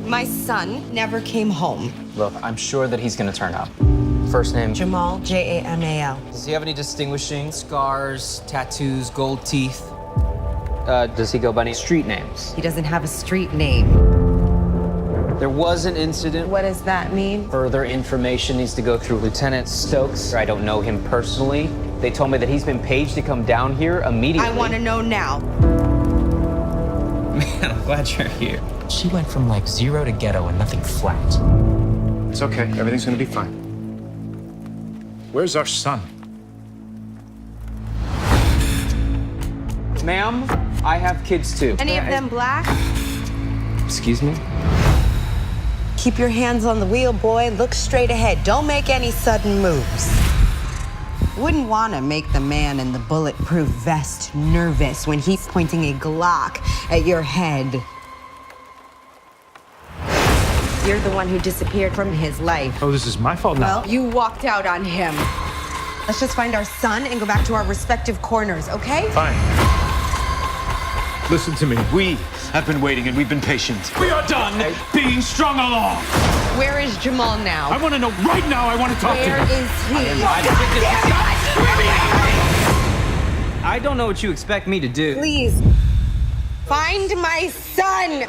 My son never came home. Look, I'm sure that he's gonna turn up. First name? Jamal, Jamal. Does he have any distinguishing scars, tattoos, gold teeth? Does he go by any street names? He doesn't have a street name. There was an incident. What does that mean? Further information needs to go through Lieutenant Stokes. I don't know him personally. They told me that he's been paged to come down here immediately. I want to know now. Man, I'm glad you're here. She went from like 0 to ghetto and nothing flat. It's okay. Everything's gonna be fine. Where's our son? Ma'am, I have kids too. Any of them black? Excuse me? Keep your hands on the wheel, boy. Look straight ahead. Don't make any sudden moves. Wouldn't want to make the man in the bulletproof vest nervous when he's pointing a Glock at your head. You're the one who disappeared from his life. Oh, this is my fault now. Well, you walked out on him. Let's just find our son and go back to our respective corners, okay? Fine. Listen to me. We have been waiting and we've been patient. We are done being strung along. Where is Jamal now? I want to know right now. I want to talk to Where him. is he? I don't know what you expect me to do. Please, find my son!